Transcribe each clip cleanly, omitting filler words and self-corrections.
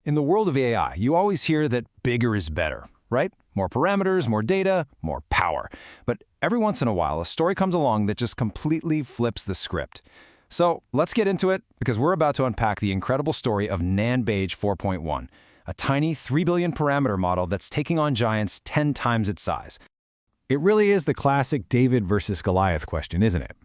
In the world of AI, you always hear that bigger is better, right? More parameters, more data, more power. But every once in a while, a story comes along that just completely flips the script. So let's get into it, because we're about to unpack the incredible story of Nanbeige 4.1, a tiny 3 billion parameter model that's taking on giants 10 times its size. It really is the classic David versus Goliath question, isn't it?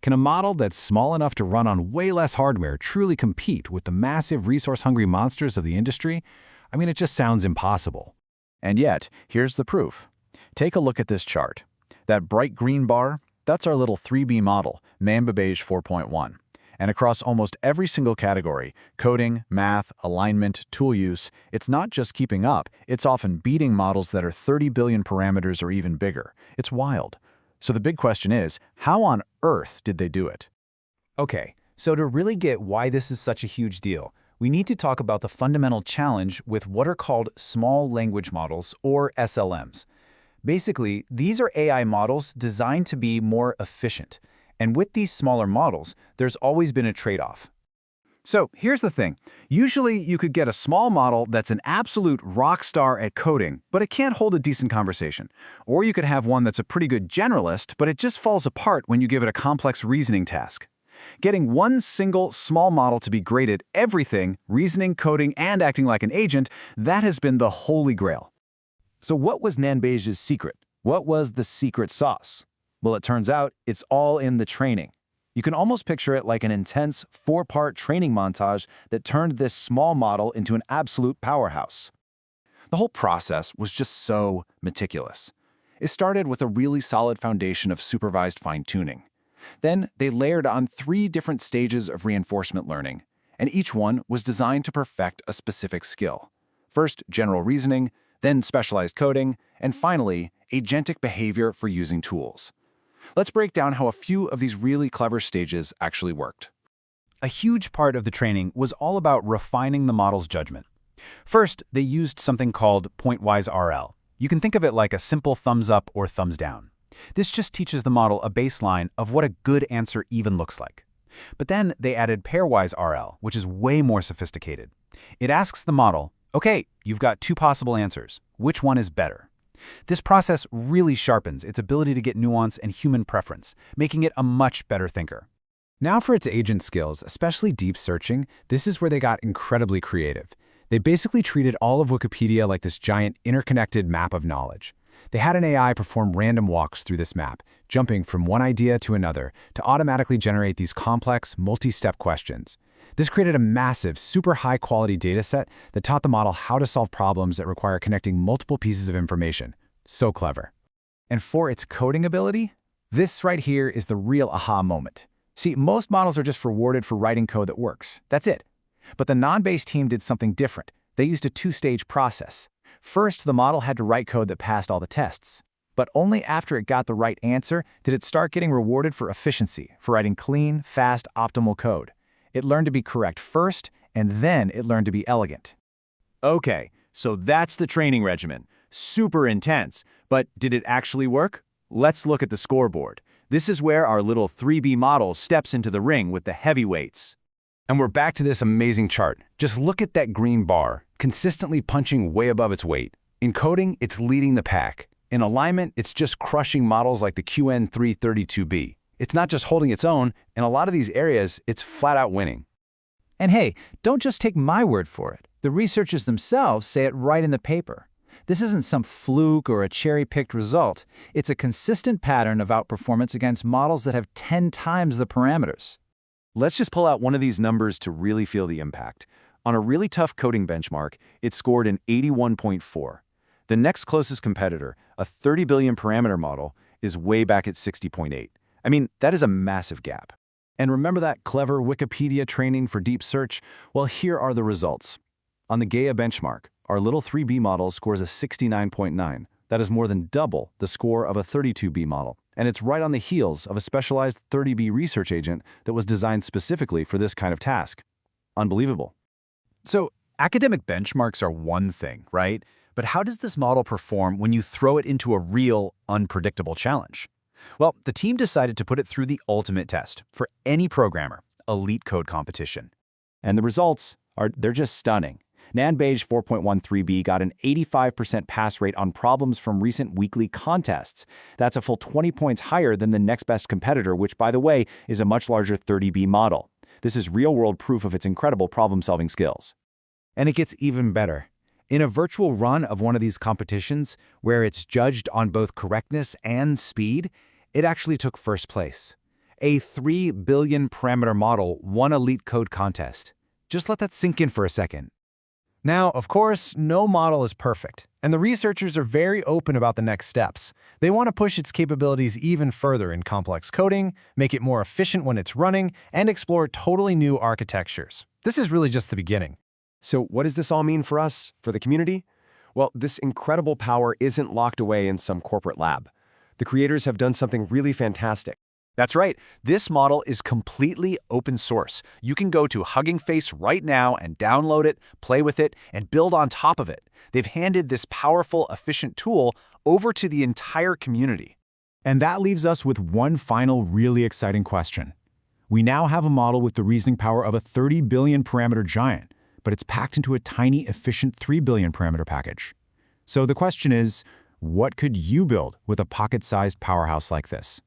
Can a model that's small enough to run on way less hardware truly compete with the massive resource-hungry monsters of the industry? I mean, it just sounds impossible. And yet, here's the proof. Take a look at this chart. That bright green bar, that's our little 3B model, Nanbeige 4.1. And across almost every single category, coding, math, alignment, tool use, it's not just keeping up, it's often beating models that are 30 billion parameters or even bigger. It's wild. So the big question is, how on earth did they do it? Okay, so to really get why this is such a huge deal, we need to talk about the fundamental challenge with what are called small language models, or SLMs. Basically, these are AI models designed to be more efficient. And with these smaller models, there's always been a trade-off. So here's the thing. Usually you could get a small model that's an absolute rock star at coding, but it can't hold a decent conversation. Or you could have one that's a pretty good generalist, but it just falls apart when you give it a complex reasoning task. Getting one single small model to be great at everything, reasoning, coding, and acting like an agent, that has been the holy grail. So what was Nanbeige's secret? What was the secret sauce? Well, it turns out it's all in the training. You can almost picture it like an intense 4-part training montage that turned this small model into an absolute powerhouse. The whole process was just so meticulous. It started with a really solid foundation of supervised fine-tuning. Then they layered on 3 different stages of reinforcement learning, and each one was designed to perfect a specific skill. First, general reasoning, then specialized coding, and finally, agentic behavior for using tools. Let's break down how a few of these really clever stages actually worked. A huge part of the training was all about refining the model's judgment. First, they used something called pointwise RL. You can think of it like a simple thumbs up or thumbs down. This just teaches the model a baseline of what a good answer even looks like. But then they added pairwise RL, which is way more sophisticated. It asks the model, okay, you've got 2 possible answers. Which one is better? This process really sharpens its ability to get nuance and human preference, making it a much better thinker. Now for its agent skills, especially deep searching, this is where they got incredibly creative. They basically treated all of Wikipedia like this giant interconnected map of knowledge. They had an AI perform random walks through this map, jumping from one idea to another to automatically generate these complex, multi-step questions. This created a massive, super high-quality dataset that taught the model how to solve problems that require connecting multiple pieces of information. So clever. And for its coding ability, this right here is the real aha moment. See, most models are just rewarded for writing code that works. That's it. But the Nanbeige team did something different. They used a 2-stage process. First, the model had to write code that passed all the tests. But only after it got the right answer did it start getting rewarded for efficiency, for writing clean, fast, optimal code. It learned to be correct first, and then it learned to be elegant. Okay, so that's the training regimen. Super intense, but did it actually work? Let's look at the scoreboard. This is where our little 3B model steps into the ring with the heavyweights. And we're back to this amazing chart. Just look at that green bar, consistently punching way above its weight. In coding, it's leading the pack. In alignment, it's just crushing models like the QN332B. It's not just holding its own, in a lot of these areas, it's flat out winning. And hey, don't just take my word for it. The researchers themselves say it right in the paper. This isn't some fluke or a cherry-picked result. It's a consistent pattern of outperformance against models that have 10 times the parameters. Let's just pull out one of these numbers to really feel the impact. On a really tough coding benchmark, it scored an 81.4. The next closest competitor, a 30 billion parameter model, is way back at 60.8. I mean, that is a massive gap. And remember that clever Wikipedia training for deep search? Well, here are the results. On the Gaia benchmark, our little 3B model scores a 69.9. That is more than double the score of a 32B model. And it's right on the heels of a specialized 30B research agent that was designed specifically for this kind of task. Unbelievable. So, academic benchmarks are one thing, right? But how does this model perform when you throw it into a real, unpredictable challenge? Well, the team decided to put it through the ultimate test for any programmer, elite code competition. And the results they're just stunning. Nanbeige 4.1-3B got an 85% pass rate on problems from recent weekly contests. That's a full 20 points higher than the next best competitor, which, by the way, is a much larger 30B model. This is real-world proof of its incredible problem-solving skills. And it gets even better. In a virtual run of one of these competitions, where it's judged on both correctness and speed, it actually took first place. A 3 billion parameter model won a LeetCode contest. Just let that sink in for a second. Now, of course, no model is perfect, and the researchers are very open about the next steps. They want to push its capabilities even further in complex coding, make it more efficient when it's running, and explore totally new architectures. This is really just the beginning. So what does this all mean for us, for the community? Well, this incredible power isn't locked away in some corporate lab. The creators have done something really fantastic. That's right. This model is completely open source. You can go to Hugging Face right now and download it, play with it, and build on top of it. They've handed this powerful, efficient tool over to the entire community. And that leaves us with one final really exciting question. We now have a model with the reasoning power of a 30 billion parameter giant, but it's packed into a tiny, efficient 3 billion parameter package. So the question is, what could you build with a pocket-sized powerhouse like this?